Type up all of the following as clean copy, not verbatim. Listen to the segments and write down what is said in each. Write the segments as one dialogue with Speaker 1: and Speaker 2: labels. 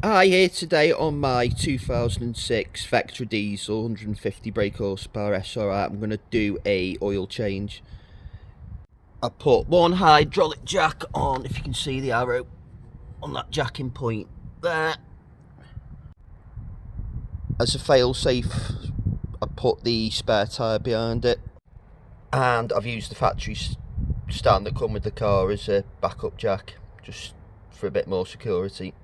Speaker 1: Hi, here today on my 2006 Vectra diesel 150 brake horsepower SRI. I'm going to do a oil change. I put one hydraulic jack on, if you can see the arrow on that jacking point there. As a fail-safe, I put the spare tyre behind it, and I've used the factory stand that come with the car as a backup jack, just for a bit more security.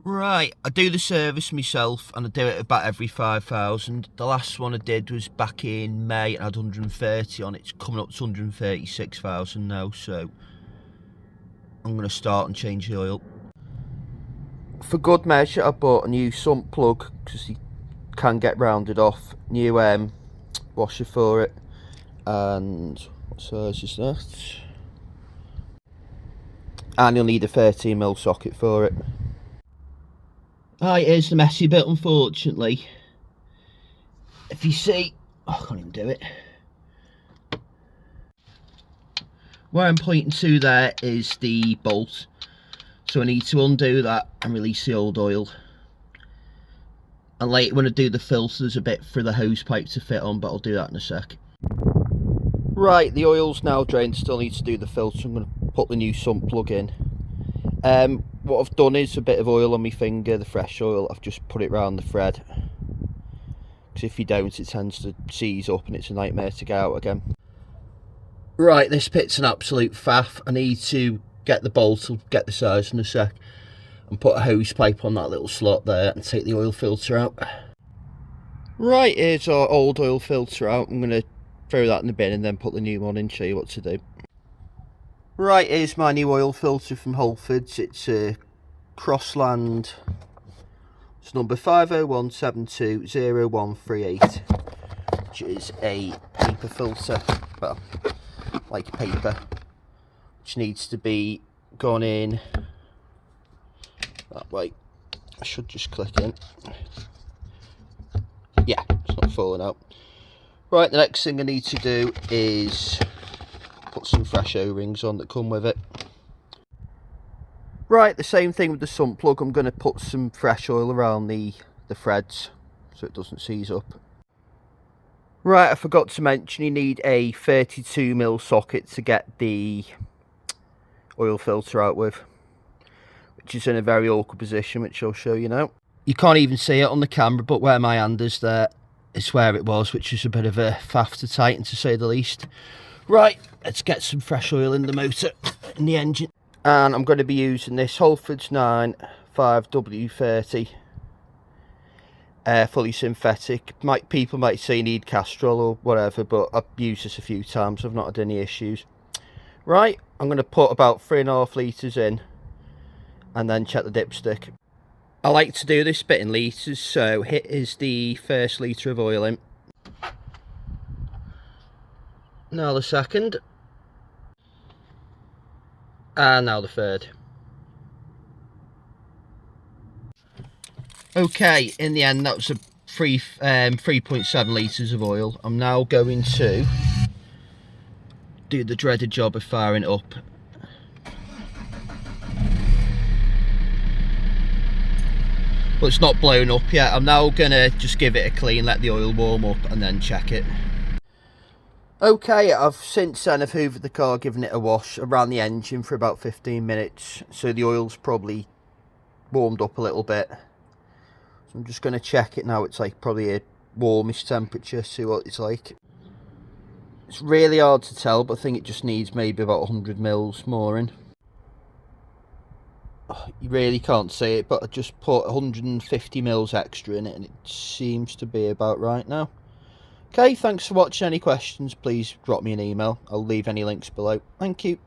Speaker 1: Right, I do the service myself and I do it about every 5,000. The last one I did was back in May and I had 130 on it. It's coming up to 136,000 now, so I'm going to start and change the oil. For good measure, I bought a new sump plug because you can get rounded off. New washer for it, and what size is that? And you'll need a 13mm socket for it. Right, here's the messy bit, unfortunately. If you see, I can't even do it. Where I'm pointing to there is the bolt. So I need to undo that and release the old oil. And later when I do the filter, there's a bit for the hose pipe to fit on, but I'll do that in a sec. Right, the oil's now drained, still need to do the filter. I'm going to put the new sump plug in. What I've done is a bit of oil on my finger, the fresh oil. I've just put it around the thread, because if you don't, it tends to seize up and it's a nightmare to get out again. Right, this bit's an absolute faff. I need to get the bolt, I'll get the size in a sec, and put a hose pipe on that little slot there and take the oil filter out. Right, here's our old oil filter out. I'm going to throw that in the bin and then put the new one in, show you what to do. Right, here's my new oil filter from Halfords. It's a Crossland. It's number 501720138, which is a paper filter, well, like paper, which needs to be gone in that way. I should just click in. Yeah, it's not falling out. Right, the next thing I need to do is put some fresh O-rings on that come with it. Right, the same thing with the sump plug. I'm going to put some fresh oil around the threads so it doesn't seize up. Right, I forgot to mention you need a 32mm socket to get the oil filter out with, which is in a very awkward position, which I'll show you now. You can't even see it on the camera, but where my hand is there is where it was, which is a bit of a faff to tighten, to say the least. Right, let's get some fresh oil in the motor, in the engine. And I'm going to be using this Halfords 95W30 fully synthetic. People might say you need Castrol or whatever, but I've used this a few times, I've not had any issues. Right, I'm going to put about 3.5 litres in and then check the dipstick. I like to do this bit in litres, so here is the first litre of oil in. Now the second, and now the third. Okay, in the end that was a 3.7 litres of oil. I'm now going to do the dreaded job of firing it up. But it's not blown up yet. I'm now going to just give it a clean, let the oil warm up and then check it. Okay, since then I've hoovered the car, given it a wash. I ran the engine for about 15 minutes, so the oil's probably warmed up a little bit. So I'm just going to check it now. It's like probably a warmish temperature, see what it's like. It's really hard to tell, but I think it just needs maybe about 100 mils more in. Oh, you really can't see it, but I just put 150 mils extra in it and it seems to be about right now. Okay, thanks for watching. Any questions, please drop me an email. I'll leave any links below. Thank you.